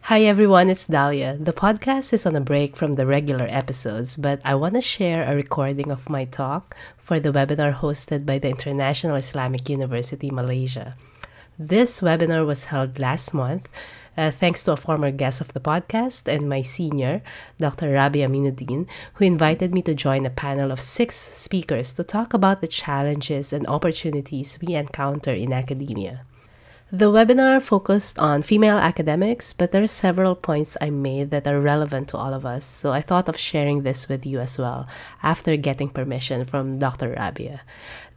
Hi everyone, it's Dahlia. The podcast is on a break from the regular episodes, but I want to share a recording of my talk for the webinar hosted by the International Islamic University, Malaysia. This webinar was held last month thanks to a former guest of the podcast and my senior, Dr. Rabia Aminuddin, who invited me to join a panel of 6 speakers to talk about the challenges and opportunities we encounter in academia. The webinar focused on female academics, but there are several points I made that are relevant to all of us, so I thought of sharing this with you as well after getting permission from Dr. Rabia.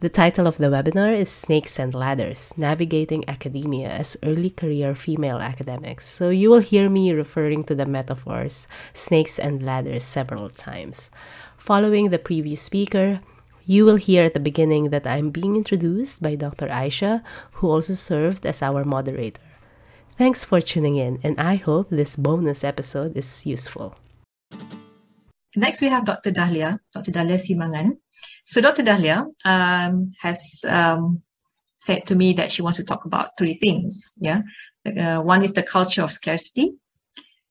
The title of the webinar is Snakes and Ladders, Navigating Academia as Early Career Female Academics. So you will hear me referring to the metaphors snakes and ladders several times. Following the previous speaker, you will hear at the beginning that I'm being introduced by Dr. Aisha, who also served as our moderator. Thanks for tuning in, and I hope this bonus episode is useful. Next, we have Dr. Dahlia Simangan. So Dr. Dahlia has said to me that she wants to talk about 3 things. One is the culture of scarcity.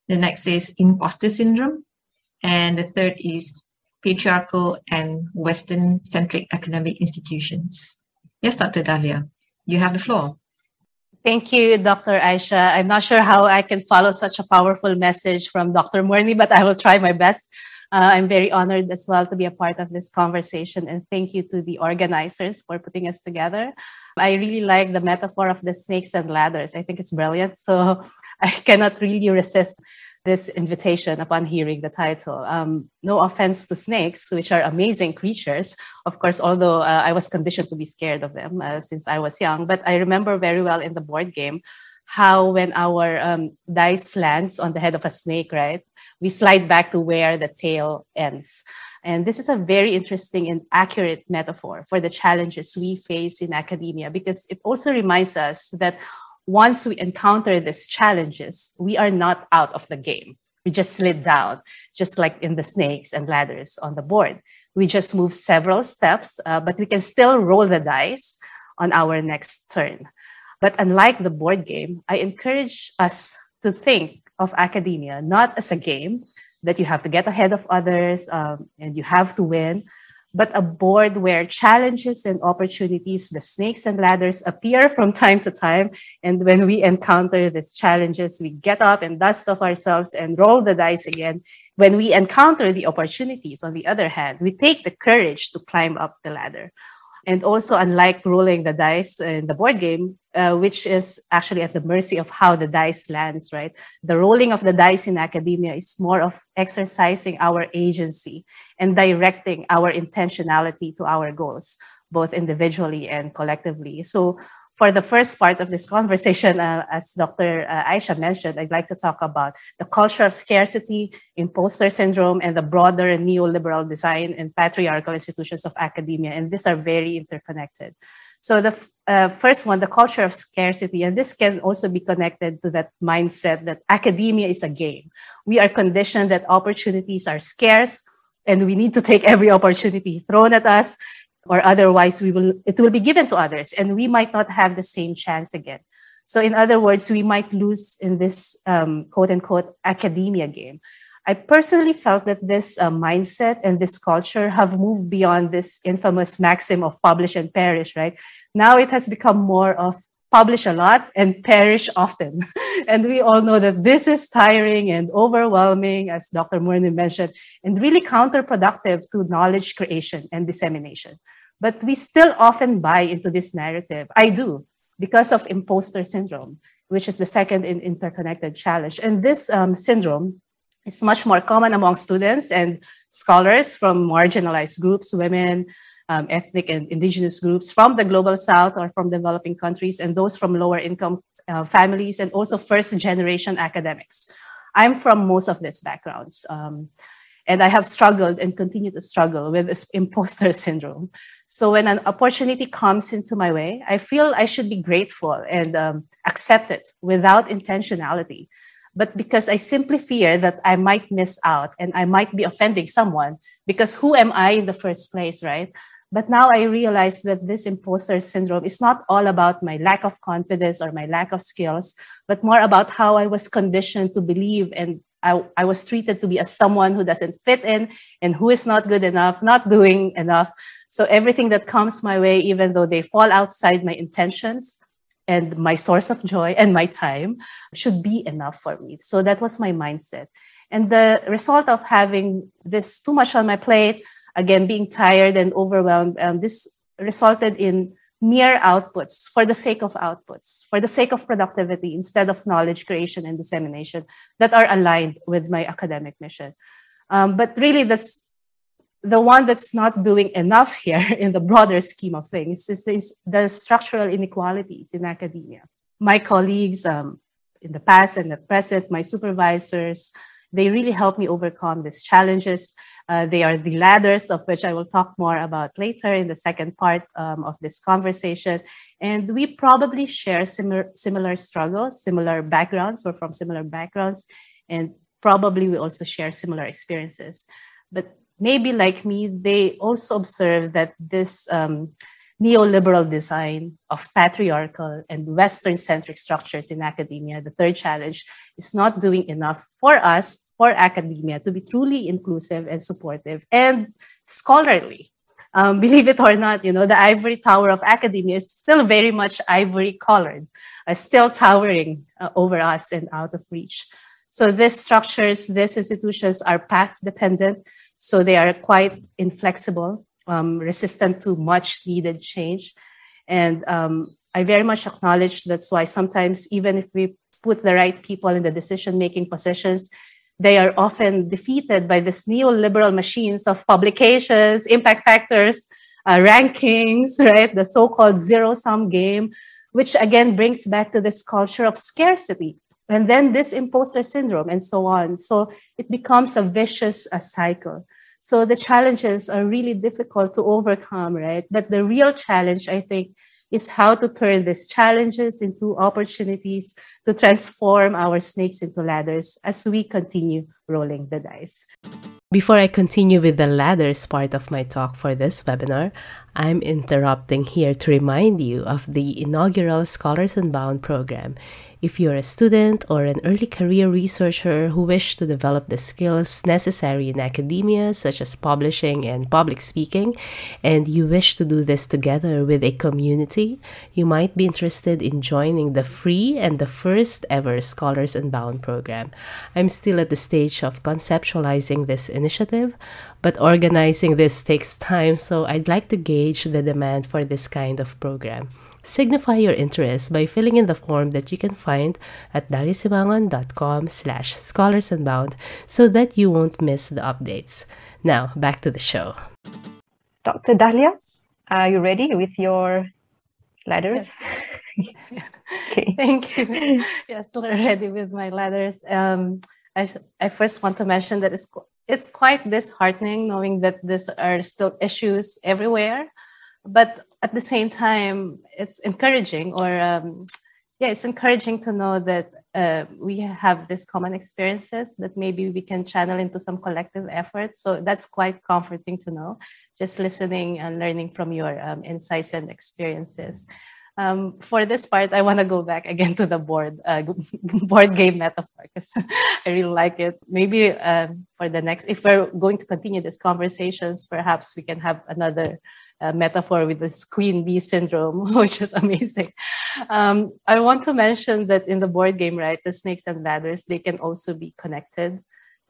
The next is imposter syndrome. And the third is patriarchal and Western-centric academic institutions. Yes, Dr. Dahlia, you have the floor. Thank you, Dr. Aisha. I'm not sure how I can follow such a powerful message from Dr. Murni, but I will try my best. I'm very honored as well to be a part of this conversation, and thank you to the organizers for putting us together. I really like the metaphor of the snakes and ladders. I think it's brilliant, so I cannot really resist this invitation upon hearing the title. No offense to snakes, which are amazing creatures, of course, although I was conditioned to be scared of them since I was young. But I remember very well in the board game how when our dice lands on the head of a snake, right, we slide back to where the tail ends. And this is a very interesting and accurate metaphor for the challenges we face in academia, because it also reminds us that once we encounter these challenges, we are not out of the game. We just slid down, just like in the snakes and ladders on the board. We just move several steps, but we can still roll the dice on our next turn. But unlike the board game, I encourage us to think of academia not as a game that you have to get ahead of others and you have to win, but a board where challenges and opportunities, the snakes and ladders, appear from time to time. And when we encounter these challenges, we get up and dust off ourselves and roll the dice again. When we encounter the opportunities, on the other hand, we take the courage to climb up the ladder. And also, unlike rolling the dice in the board game, which is actually at the mercy of how the dice lands, right? The rolling of the dice in academia is more of exercising our agency and directing our intentionality to our goals, both individually and collectively. So for the first part of this conversation, as Dr. Aisha mentioned, I'd like to talk about the culture of scarcity, imposter syndrome, and the broader neoliberal design and patriarchal institutions of academia. And these are very interconnected. So the first one, the culture of scarcity, and this can also be connected to that mindset that academia is a game. We are conditioned that opportunities are scarce, and we need to take every opportunity thrown at us, or otherwise it will be given to others, and we might not have the same chance again. So in other words, we might lose in this quote-unquote academia game. I personally felt that this mindset and this culture have moved beyond this infamous maxim of publish and perish, right? Now it has become more of publish a lot and perish often. And we all know that this is tiring and overwhelming, as Dr. Murni mentioned, and really counterproductive to knowledge creation and dissemination. But we still often buy into this narrative. I do, because of imposter syndrome, which is the second interconnected challenge. And this syndrome is much more common among students and scholars from marginalized groups, women, ethnic and indigenous groups from the global south or from developing countries, and those from lower income families, and also first generation academics. I'm from most of these backgrounds. And I have struggled and continue to struggle with this imposter syndrome. So when an opportunity comes into my way, I feel I should be grateful and accept it without intentionality. But because I simply fear that I might miss out and I might be offending someone, because who am I in the first place, right? But now I realize that this imposter syndrome is not all about my lack of confidence or my lack of skills, but more about how I was conditioned to believe, and I was treated to be as someone who doesn't fit in and who is not good enough, not doing enough. So everything that comes my way, even though they fall outside my intentions and my source of joy and my time, should be enough for me. So that was my mindset. And the result of having this too much on my plate, again, being tired and overwhelmed, this resulted in mere outputs for the sake of outputs, for the sake of productivity, instead of knowledge creation and dissemination that are aligned with my academic mission. But really, that's the one that's not doing enough here in the broader scheme of things is the structural inequalities in academia. My colleagues in the past and the present, my supervisors, they really help me overcome these challenges. They are the ladders of which I will talk more about later in the second part of this conversation. And we probably share similar struggles, similar backgrounds. We're from similar backgrounds, and probably we also share similar experiences. But maybe like me, they also observe that this neoliberal design of patriarchal and Western-centric structures in academia, the third challenge, is not doing enough for us, for academia, to be truly inclusive and supportive and scholarly. Believe it or not, the ivory tower of academia is still very much ivory-colored, still towering over us and out of reach. So these structures, these institutions are path-dependent, so they are quite inflexible, resistant to much needed change. And I very much acknowledge that's why sometimes, even if we put the right people in the decision-making positions, they are often defeated by this neoliberal machines of publications, impact factors, rankings, right? The so-called zero-sum game, which again brings back to this culture of scarcity. And then this imposter syndrome and so on. So it becomes a vicious cycle. So the challenges are really difficult to overcome, right? But the real challenge, I think, is how to turn these challenges into opportunities to transform our snakes into ladders as we continue rolling the dice. Before I continue with the ladders part of my talk for this webinar, I'm interrupting here to remind you of the inaugural Scholars Unbound program. If you're a student or an early career researcher who wish to develop the skills necessary in academia, such as publishing and public speaking, and you wish to do this together with a community, you might be interested in joining the free and the first ever Scholars Unbound program. I'm still at the stage of conceptualizing this initiative, but organizing this takes time, so I'd like to gauge the demand for this kind of program. Signify your interest by filling in the form that you can find at daliasimangan.com/scholarsunbound so that you won't miss the updates. Now, back to the show. Dr. Dahlia, are you ready with your ladders? Yes. Okay. Thank you. Yes, ready with my ladders. I first want to mention that it's quite disheartening knowing that these are still issues everywhere, but at the same time, it's encouraging, it's encouraging to know that we have these common experiences that maybe we can channel into some collective effort. So that's quite comforting to know, just listening and learning from your insights and experiences. For this part, I want to go back again to the board game metaphor because I really like it. Maybe for the next, if we're going to continue these conversations, perhaps we can have another metaphor with this queen bee syndrome, which is amazing. I want to mention that in the board game, right, the snakes and ladders, they can also be connected.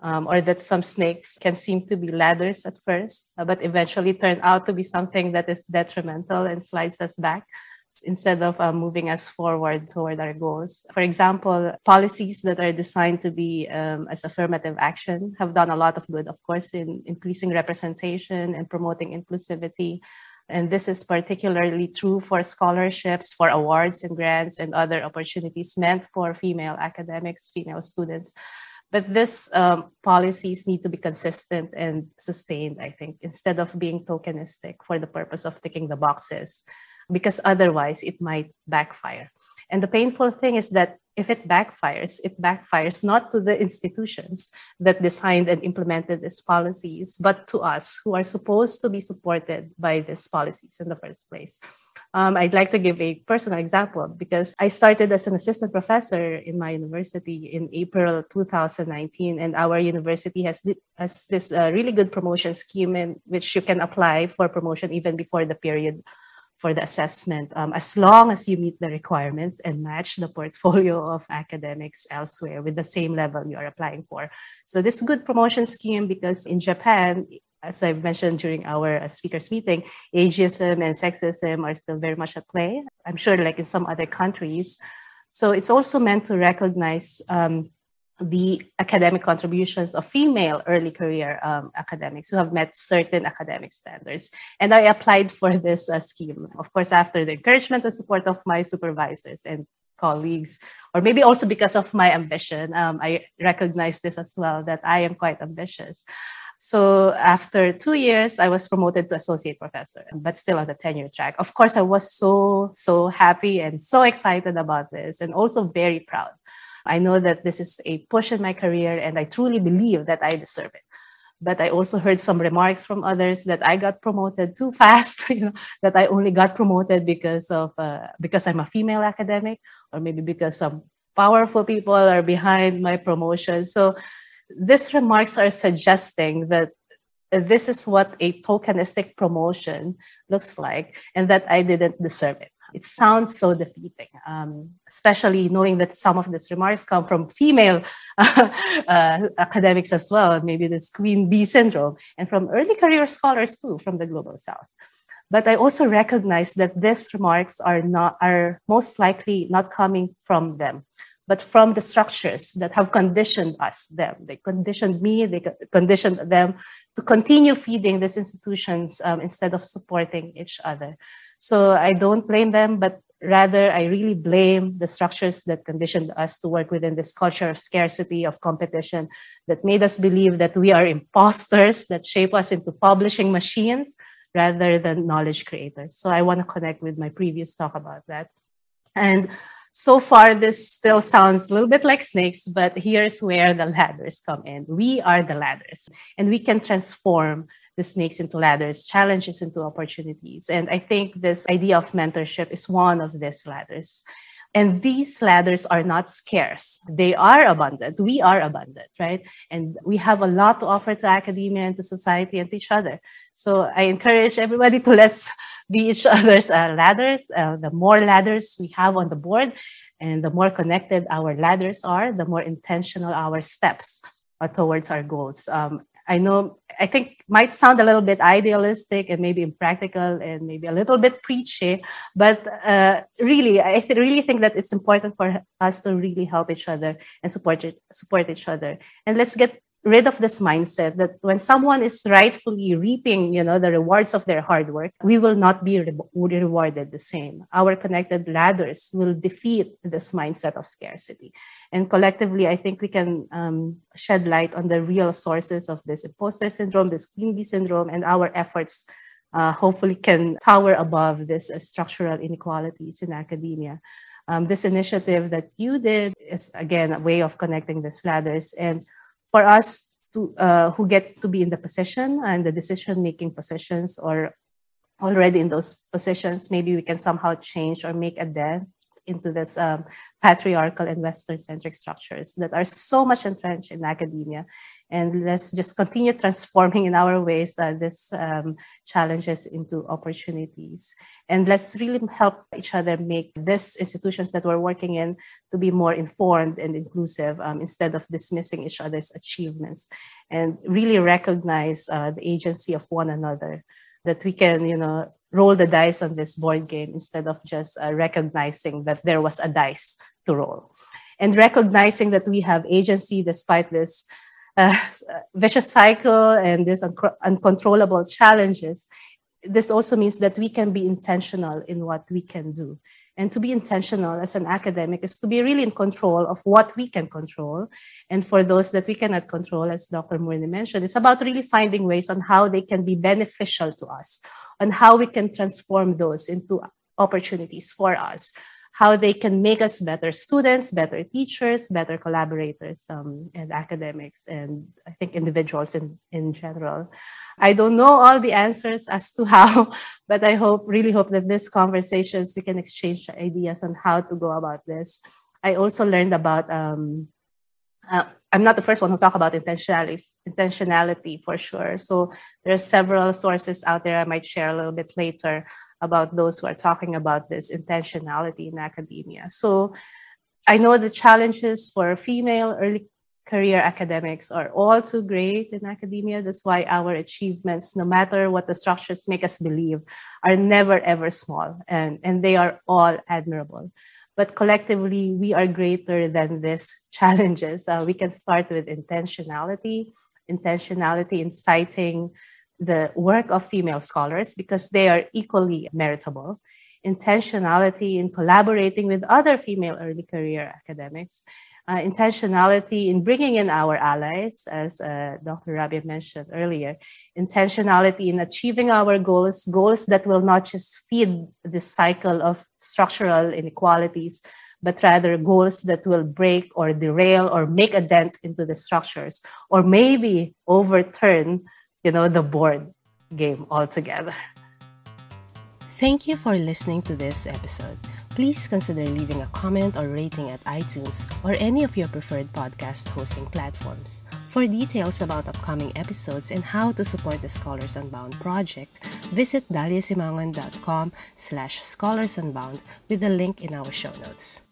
Or that some snakes can seem to be ladders at first, but eventually turn out to be something that is detrimental and slides us back instead of moving us forward toward our goals. For example, policies that are designed to be as affirmative action have done a lot of good, of course, in increasing representation and promoting inclusivity. And this is particularly true for scholarships, for awards and grants and other opportunities meant for female academics, female students. But these policies need to be consistent and sustained, I think, instead of being tokenistic for the purpose of ticking the boxes, because otherwise it might backfire. And the painful thing is that if it backfires not to the institutions that designed and implemented these policies, but to us who are supposed to be supported by these policies in the first place. I'd like to give a personal example because I started as an assistant professor in my university in April 2019, and our university has this really good promotion scheme in which you can apply for promotion even before the period for the assessment, as long as you meet the requirements and match the portfolio of academics elsewhere with the same level you are applying for. So this good promotion scheme, because in Japan, as I've mentioned during our speakers meeting, ageism and sexism are still very much at play. I'm sure like in some other countries. So it's also meant to recognize the academic contributions of female early career academics who have met certain academic standards. And I applied for this scheme, of course, after the encouragement and support of my supervisors and colleagues, or maybe also because of my ambition. I recognize this as well, that I am quite ambitious. So after 2 years, I was promoted to associate professor, but still on the tenure track. Of course, I was so happy and so excited about this, and also very proud. I know that this is a push in my career, and I truly believe that I deserve it. But I also heard some remarks from others that I got promoted too fast, that I only got promoted because I'm a female academic, or maybe because some powerful people are behind my promotion. So these remarks are suggesting that this is what a tokenistic promotion looks like, and that I didn't deserve it. It sounds so defeating, especially knowing that some of these remarks come from female academics as well, maybe this queen bee syndrome, and from early career scholars too, from the global south. But I also recognize that these remarks are most likely not coming from them, but from the structures that have conditioned them. They conditioned me, they conditioned them to continue feeding these institutions instead of supporting each other. So I don't blame them, but rather I really blame the structures that conditioned us to work within this culture of scarcity, of competition, that made us believe that we are imposters, that shape us into publishing machines rather than knowledge creators. So I want to connect with my previous talk about that. And so far, this still sounds a little bit like snakes, but here's where the ladders come in. We are the ladders, and we can transform the snakes into ladders, challenges into opportunities. And I think this idea of mentorship is one of these ladders. And these ladders are not scarce. They are abundant. We are abundant, right? And we have a lot to offer to academia and to society and to each other. So I encourage everybody to let's be each other's ladders. The more ladders we have on the board, and the more connected our ladders are, the more intentional our steps are towards our goals. I think might sound a little bit idealistic and maybe impractical and maybe a little bit preachy, but really, I really think that it's important for us to really help each other and support each other. And let's get rid of this mindset that when someone is rightfully reaping, the rewards of their hard work, we will not be rewarded the same. Our connected ladders will defeat this mindset of scarcity. And collectively, I think we can shed light on the real sources of this imposter syndrome, this queen bee syndrome, and our efforts hopefully can tower above this structural inequalities in academia. This initiative that you did is, again, a way of connecting these ladders. And for us to who get to be in the position and the decision-making positions, or already in those positions, maybe we can somehow change or make a dent into this patriarchal and Western-centric structures that are so much entrenched in academia. And let's just continue transforming in our ways these challenges into opportunities. And let's really help each other make these institutions that we're working in to be more informed and inclusive instead of dismissing each other's achievements, and really recognize the agency of one another, that we can, roll the dice on this board game instead of just recognizing that there was a dice to roll, and recognizing that we have agency despite this vicious cycle and these uncontrollable challenges. This also means that we can be intentional in what we can do. And to be intentional as an academic is to be really in control of what we can control. And for those that we cannot control, as Dr. Murni mentioned, it's about really finding ways on how they can be beneficial to us, on how we can transform those into opportunities for us. how they can make us better students, better teachers, better collaborators, and academics, and I think individuals in general. I don't know all the answers as to how, but I really hope that these conversations, we can exchange ideas on how to go about this. I also learned about, I'm not the first one who talk about intentionality for sure. So there are several sources out there I might share a little bit later about those who are talking about this intentionality in academia. So I know the challenges for female early career academics are all too great in academia. That's why our achievements, no matter what the structures make us believe, are never ever small, and they are all admirable. But collectively, we are greater than these challenges. We can start with intentionality in citing the work of female scholars because they are equally meritable. Intentionality in collaborating with other female early career academics. Intentionality in bringing in our allies, as Dr. Rabia mentioned earlier. Intentionality in achieving our goals that will not just feed this cycle of structural inequalities, but rather goals that will break or derail or make a dent into the structures, or maybe overturn, the board game altogether. Thank you for listening to this episode. Please consider leaving a comment or rating at iTunes or any of your preferred podcast hosting platforms. For details about upcoming episodes and how to support the Scholars Unbound project, visit daliasimangan.com/scholars unbound with the link in our show notes.